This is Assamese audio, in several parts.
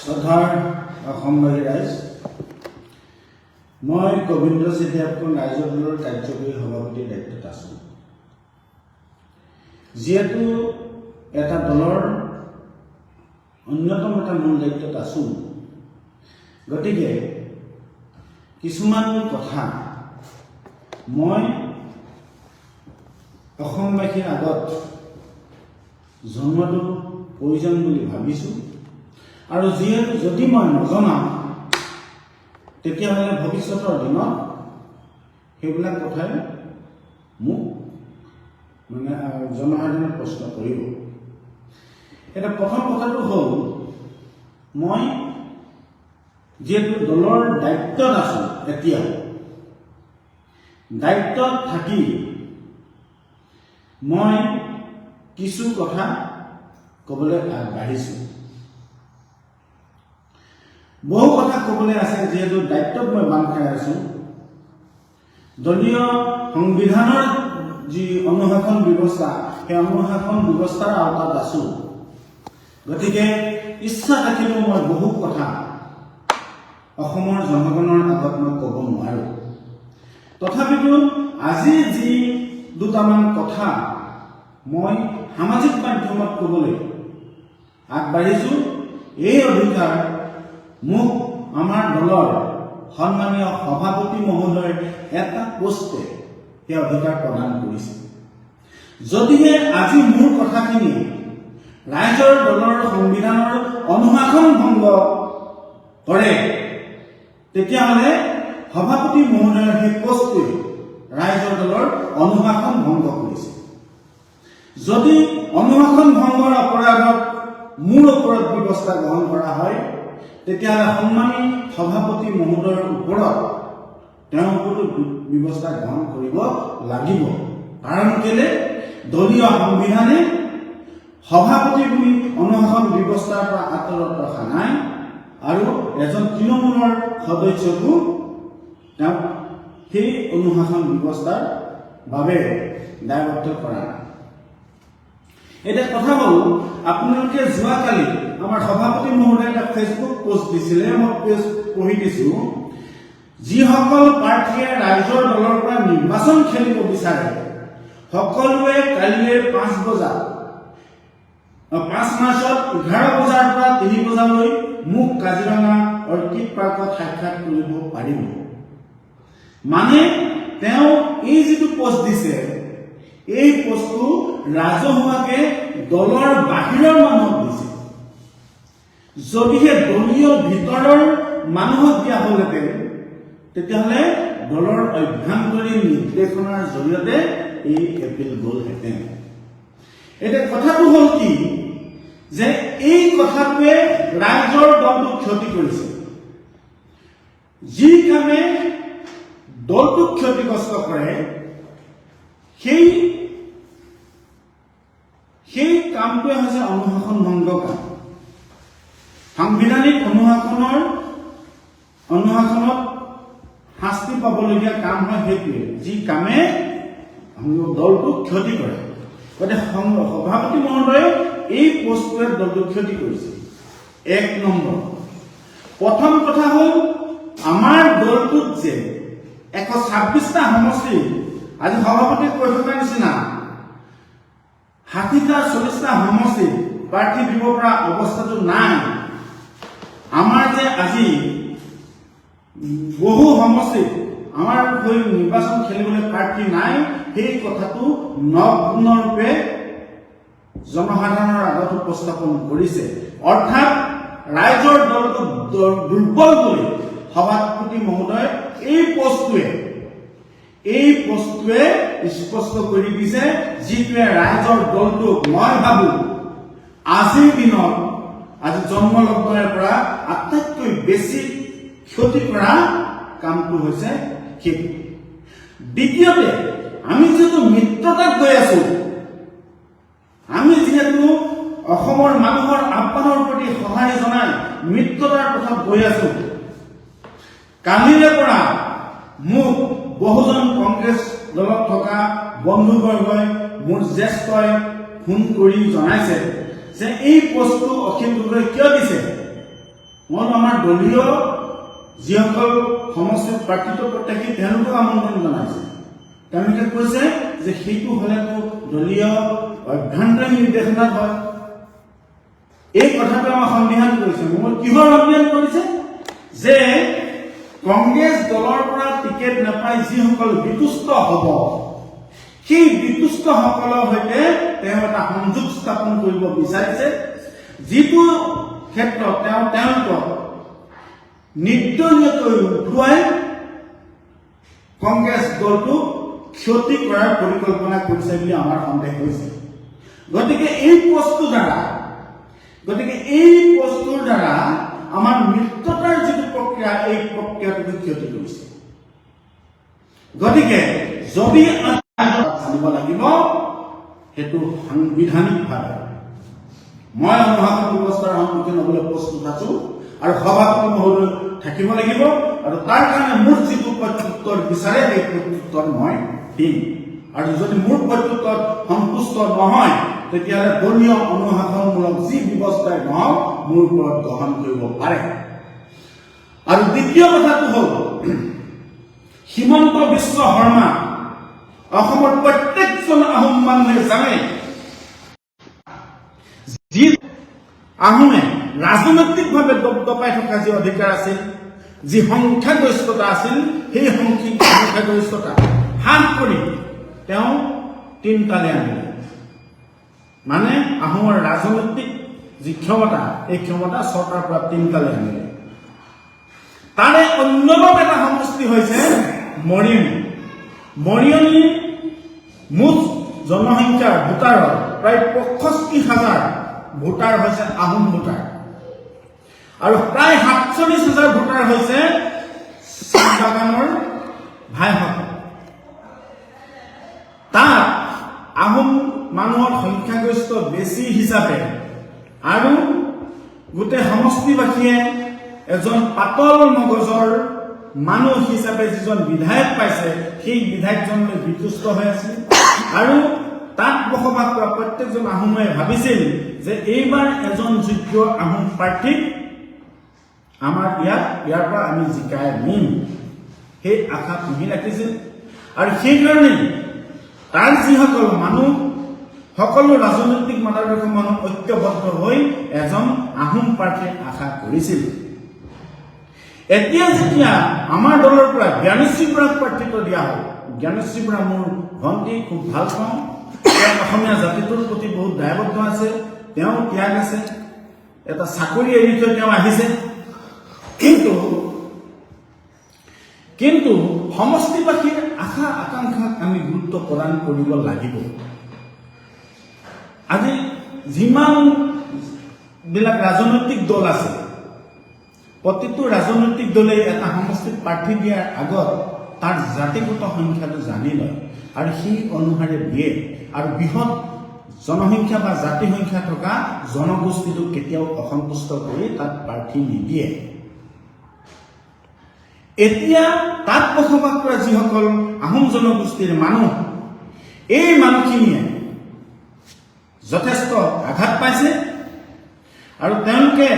শ্ৰদ্ধাৰ অসমবাসী ৰাইজ, মই গোবিন্দ চেতিয়াপন ৰাইজৰ দলৰ কাৰ্যকৰী সভাপতিৰ দায়িত্বত আছোঁ। যিহেতু এটা দলৰ অন্যতম এটা মূল দায়িত্বত আছোঁ, গতিকে কিছুমান কথা মই অসমবাসীৰ আগত জনোৱাটো প্ৰয়োজন বুলি ভাবিছোঁ। আৰু যিহেতু যদি মই নজনাওঁ তেতিয়াহ'লে ভৱিষ্যতৰ দিনত সেইবিলাক কথাই মোক জনসাধাৰণে প্ৰশ্ন কৰিব। এতিয়া প্ৰথম কথাটো হ'ল, মই যিহেতু দলৰ দায়িত্বত আছোঁ, এতিয়া দায়িত্বত থাকি মই কিছু কথা ক'বলৈ আগবাঢ়িছোঁ। বহু কথা ক'বলৈ আছে, যিহেতু দায়িত্বত মই বান্ধ খাই আছোঁ। দলীয় সংবিধানৰ যি অনুশাসন ব্যৱস্থা, সেই অনুশাসন ব্যৱস্থাৰ আওতাত আছোঁ। গতিকে ইচ্ছা থাকিলেও মই বহু কথা অসমৰ জনগণৰ আগত মই ক'ব নোৱাৰোঁ। তথাপিতো আজি যি দুটামান কথা মই সামাজিক মাধ্যমত ক'বলৈ আগবাঢ়িছোঁ, এই অধিকাৰ মোক আমাৰ দলৰ সন্মানীয় সভাপতি মহোদয়ৰ এটা পোষ্টে সেই অধিকাৰ প্ৰদান কৰিছে। যদিহে আজি মোৰ কথাখিনি ৰাইজৰ দলৰ সংবিধানৰ অনুশাসন ভংগ কৰে, তেতিয়াহ'লে সভাপতি মহোদয়ৰ সেই পোষ্টটোৱে ৰাইজৰ দলৰ অনুশাসন ভংগ কৰিছে। যদি অনুশাসন ভংগৰ অপৰাধত মোৰ ওপৰত ব্যৱস্থা গ্ৰহণ কৰা হয়, তেতিয়াহ'লে সন্মানী সভাপতি মহোদয়ৰ ওপৰত তেওঁৰ ওপৰতো ব্যৱস্থা গ্ৰহণ কৰিব লাগিব। কাৰণ কেলে, দলীয় সংবিধানে সভাপতি বুলি অনুশাসন ব্যৱস্থাৰ পৰা আঁতৰত ৰখা নাই, আৰু এজন তৃণমূলৰ সদস্যকো তেওঁক সেই অনুশাসন ব্যৱস্থাৰ বাবে দায়বদ্ধ কৰা নাই। এতিয়া কথা হ'ল, আপোনালোকে যোৱাকালি আমাৰ সভাপতি মহোদয়ে এটা ফেচবুক পোষ্ট দিছিলে, মই পঢ়ি দিছোঁ। যিসকল প্ৰাৰ্থীয়ে ৰাইজৰ দলৰ পৰা নিৰ্বাচন খেলিব বিচাৰে, সকলোৱে কাইলৈ 5 মাৰ্চত 11 বজাৰ পৰা 3 বজালৈ মোক কাজিৰঙা অৰ্কিড পাৰ্কত সাক্ষাৎ কৰিব পাৰিব। মানে তেওঁ এই যিটো পোষ্ট দিছে, এই পোষ্টটো ৰাজহুৱাকে দলৰ বাহিৰৰ মানুহক দিছে। যদিহে দলীয় ভিতৰৰ মানুহক দিয়া হ'লহেঁতেন, তেতিয়াহ'লে দলৰ অভ্যন্তৰীণ নিৰ্দেশনাৰ জৰিয়তে এই এপিল গ'লহেঁতেন। এতিয়া কথাটো হ'ল কি, যে এই কথাটোৱে ৰাইজৰ দলটোক ক্ষতি কৰিছে। যি কামে দলটোক ক্ষতিগ্ৰস্ত কৰে, সেই কামটোৱে হৈছে অনুশাসন ভংগ কাম। সাংবিধানিক অনুশাসনত শাস্তি পাবলগীয়া কাম হয় সেইটোৱে, যি কামে দলটোক ক্ষতি কৰে। গতিকে সভাপতি মহোদয়ে এই পোষ্টটোৱে দলটোক ক্ষতি কৰিছে। 1 নম্বৰ। প্ৰথম কথা হ'ল, আমাৰ দলটোত যে 126টা সমষ্টি, আজি সভাপতিক কৈ থকাৰ নিচিনা 60টা 40টা সমষ্টি প্ৰাৰ্থী দিব পৰা অৱস্থাটো নাই। আমাৰ যে আজি বহু সমষ্টিত আমাৰ হৈ নিৰ্বাচন খেলিবলৈ প্ৰাৰ্থী নাই, সেই কথাটো নগ্নৰূপে জনসাধাৰণৰ আগত উপস্থাপন কৰিছে। অৰ্থাৎ ৰাইজৰ দলটো দুৰ্বল বুলি সভাপতি মহোদয় এই পোষ্টটোৱে স্পষ্ট কৰি দিছে, যিটোৱে ৰাইজৰ দলটোক মই ভাবোঁ আজিৰ দিনত, আজি জন্মলগ্নৰ পৰা আটাইতকৈ বেছি ক্ষতি কৰা কামটো হৈছে সেইটো। দ্বিতীয়তে, আমি যিহেতু মিত্ৰতাত গৈ আছো, আমি যিহেতু অসমৰ মানুহৰ আহ্বানৰ প্ৰতি সঁহাৰি জনাই মিত্ৰতাৰ পথত গৈ আছো, কালিৰে পৰা মোক বহুজন কংগ্ৰেছ দলত থকা বন্ধুবৰ্গই, মোৰ জ্যেষ্ঠই ফোন কৰি জনাইছে যে এই পোষ্টটো অখিল গগৈ কিয় দিছে। মই আমাৰ দলীয় যিসকল সমষ্টিত প্ৰাৰ্থিত প্ৰত্যাশী তেওঁলোকক আমন্ত্ৰণ জনাইছে। তেওঁলোকে কৈছে যে সেইটো হলেতো দলীয় অভ্যন্তৰীণ নিৰ্দেশনাত হয়। এই কথাটো আমাক সন্দেহান কৰিছে। মই কিহৰ সন্দেহান কৰিছে যে কংগ্ৰেছ দলৰ পৰা টিকেট নাপাই যিসকল বিতুষ্ট হ'ব, সেই বিতুষ্টসকলৰ সৈতে তেওঁ এটা সংযোগ স্থাপন কৰিব বিচাৰিছে, যিটো ক্ষেত্ৰত তেওঁলোকক নিৰ্দলীয়কৈ উঠুৱাই কংগ্ৰেছ দলটোক ক্ষতি কৰাৰ পৰিকল্পনা কৰিছে বুলি আমাৰ সন্দেহ হৈছে। গতিকে এই পষ্টটোৰ দ্বাৰা আমাৰ মিত্ৰতাৰ যিটো প্ৰক্ৰিয়া, এই প্ৰক্ৰিয়াটো ক্ষতি কৰিছে। গতিকে যদি জানিব লাগিব সেইটো সাংবিধানিকভাৱে মই অনুশাসন ব্যৱস্থাৰ সন্মুখীন হ'বলৈ প্ৰস্তুত আছো আৰু সভাপতি মহোদয় থাকিব লাগিব, আৰু তাৰ কাৰণে মোৰ যিটো প্ৰত্যুত্তৰ বিচাৰে সেই প্ৰত্যুত্তৰ মই দিম। আৰু যদি মোৰ প্ৰত্যুত্তৰ সন্তুষ্ট নহয় তেতিয়াহ'লে দলীয় অনুশাসনমূলক যি ব্যৱস্থাই নহওক মোৰ ওপৰত গ্ৰহণ কৰিব পাৰে। আৰু দ্বিতীয় কথাটো হ'ল হিমন্ত বিশ্ব শৰ্মা অসমৰ প্ৰত্যেকজন আহোম মানুহে জানে যি আহোমে ৰাজনৈতিকভাৱে দবদপাই থকা যি অধিকাৰ আছিল, যি সংখ্যাগৰিষ্ঠতা আছিল, সেই সংখ্যাগৰিষ্ঠতা হ্ৰাস কৰি তেওঁ তিনিটালে আনিলে। মানে আহোমৰ ৰাজনৈতিক যি ক্ষমতা, এই ক্ষমতা ছটাৰ পৰা তিনিটালে আনিলে। তাৰে অন্যতম এটা সমষ্টি হৈছে মৰিয়নি। মৰিয়নিৰ মুঠ জনসংখ্যাৰ ভোটাৰৰ প্ৰায় 65,000 ভোটাৰ হৈছে আহোম ভোটাৰ, আৰু প্ৰায় 47,000 ভোটাৰ হৈছে চাহ বাগানৰ ভাইসকল। তাত আহোম মানুহৰ সংখ্যাগৰিষ্ঠ বেছি হিচাপে আৰু গোটেই সমষ্টিবাসীয়ে এজন পাতল মগজৰ মানুহ হিচাপে যিজন বিধায়ক পাইছে, সেই বিধায়কজনলৈ বিতুষ্ট হৈ আছিল। আৰু তাত বসবাস কৰা প্ৰত্যেকজন আহোমে ভাবিছিল যে এইবাৰ এজন যোগ্য আহোম প্ৰাৰ্থীক আমাৰ ইয়াৰ পৰা আমি জিকাই নিম, সেই আশা পুহি ৰাখিছিল। আৰু সেইকাৰণে তাৰ যিসকল মানুহ, সকলো ৰাজনৈতিক মতাদৰ্শ মানুহ ঐক্যবদ্ধ হৈ এজন আহোম প্ৰাৰ্থীৰ আশা কৰিছিল। এতিয়া যেতিয়া আমাৰ দলৰ পৰা জ্ঞানশ্ৰী বৰাক প্ৰাৰ্থিত্ব দিয়া হ'ল, জ্ঞানশ্ৰী বৰা মোৰ ভণ্টি, খুব ভাল পাওঁ। তেওঁ অসমীয়া জাতিটোৰ প্ৰতি বহুত দায়বদ্ধ আছে, তেওঁ ত্যাগ আছে, এটা চাকৰি এৰি থৈ তেওঁ আহিছে। কিন্তু সমষ্টিবাসীৰ আশা আকাংক্ষাক আমি গুৰুত্ব প্ৰদান কৰিব লাগিব। আজি যিমান বিলাক ৰাজনৈতিক দল আছে, প্ৰতিটো ৰাজনৈতিক দলে এটা সমষ্টিত প্ৰাৰ্থী দিয়াৰ আগত তাৰ জাতিগত সংখ্যাটো জানি লয় আৰু সেই অনুসাৰে দিয়ে। আৰু বৃহৎ জনসংখ্যা বা জাতি সংখ্যা থকা জনগোষ্ঠীটোক কেতিয়াও অসন্তুষ্ট কৰি তাত প্ৰাৰ্থী নিদিয়ে। এতিয়া তাত বসবাস কৰা যিসকল আহোম জনগোষ্ঠীৰ মানুহ, এই মানুহখিনিয়ে যথেষ্ট আঘাত পাইছে। আৰু তেওঁলোকে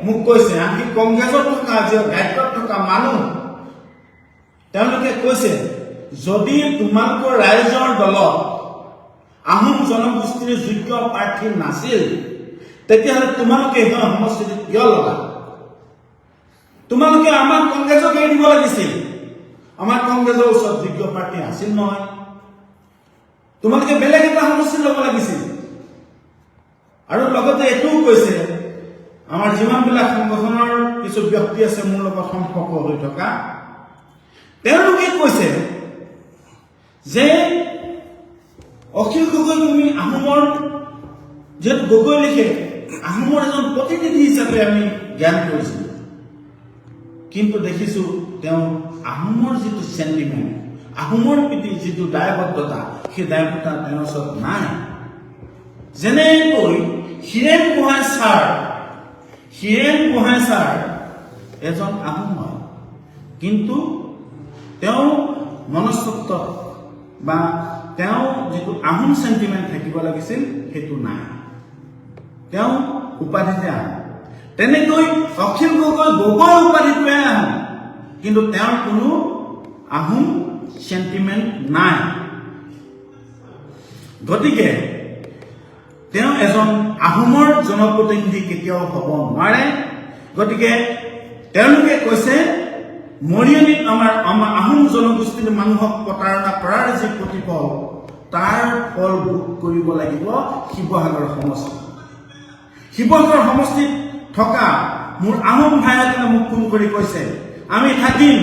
মোক কৈছে, আনকি কংগ্ৰেছত থকা যি দায়িত্বত থকা মানুহ, তেওঁলোকে কৈছে যদি তোমালোকৰ ৰাইজৰ দলত আহোম জনগোষ্ঠীৰ যোগ্য প্ৰাৰ্থী নাছিল, তেতিয়াহ'লে তোমালোকে সেই সমষ্টিটোত কিয় লগা? তোমালোকে আমাক কংগ্ৰেছক এৰি দিব লাগিছিল। আমাৰ কংগ্ৰেছৰ ওচৰত যোগ্য প্ৰাৰ্থী আছিল নহয়, তোমালোকে বেলেগ এটা সমষ্টি ল'ব লাগিছিল। আৰু লগতে এইটোও কৈছে, আমাৰ যিমানবিলাক সংগঠনৰ কিছু ব্যক্তি আছে মোৰ লগত সম্পৰ্ক হৈ থকা, তেওঁলোকে কৈছে যে অখিল গগৈ তুমি আহোমৰ, যিহেতু গগৈ লিখে, আহোমৰ এজন প্ৰতিনিধি হিচাপে আমি জ্ঞান কৰিছিলোঁ, কিন্তু দেখিছো তেওঁ আহোমৰ যিটো চেণ্টিমেণ্ট, আহোমৰ প্ৰতি যিটো দায়বদ্ধতা, সেই দায়বদ্ধতা তেওঁৰ ওচৰত নাই। যেনেকৈ হীৰেণ গোহাঁই ছাৰ এজন আহোম হয়, কিন্তু তেওঁ মনস্তত্ব বা তেওঁ যিটো আহোম চেণ্টিমেণ্ট থাকিব লাগিছিল সেইটো নাই। তেওঁ উপাধিতে আহোম, তেনেকৈ অখিল গগৈ উপাধিটোৱে আহোম, কিন্তু তেওঁৰ কোনো আহোম সেন্টিমেন্ট নাই। গতিকে তেওঁ এজন আহোমৰ জনপ্ৰতিনিধি কেতিয়াও হ'ব নোৱাৰে। গতিকে তেওঁলোকে কৈছে মৰিয়নিত আমাৰ আহোম জনগোষ্ঠীৰ মানুহক প্ৰতাৰণা কৰাৰ যি প্ৰতিফল, তাৰ ফল ভোগ কৰিব লাগিব শিৱসাগৰ সমষ্টি। শিৱসাগৰ সমষ্টিত থকা মোৰ আহোম ভাই এজনে মোক ফোন কৰি কৈছে, আমি থাকিম,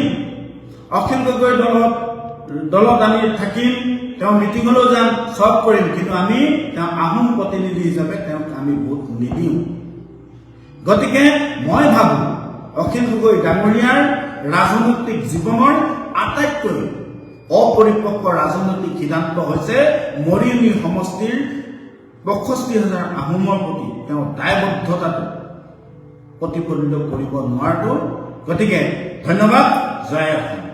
অখিল গগৈ দলত আমি থাকিম, তেওঁ মিটিঙলৈ যাম, চব কৰিম, কিন্তু আমি তেওঁ আহোম প্ৰতিনিধি হিচাপে তেওঁক আমি ভোট নিদিওঁ। গতিকে মই ভাবো অখিল গগৈ ডাঙৰীয়াৰ ৰাজনৈতিক জীৱনৰ আটাইতকৈ অপৰিপক্ক ৰাজনৈতিক সিদ্ধান্ত হৈছে মৰিয়নি সমষ্টিৰ ৬৫,০০০ আহোমৰ প্ৰতি তেওঁ দায়বদ্ধতাটো প্ৰতিফলিত কৰিব নোৱাৰাটো। গতিকে ধন্যবাদ, জয় অসম।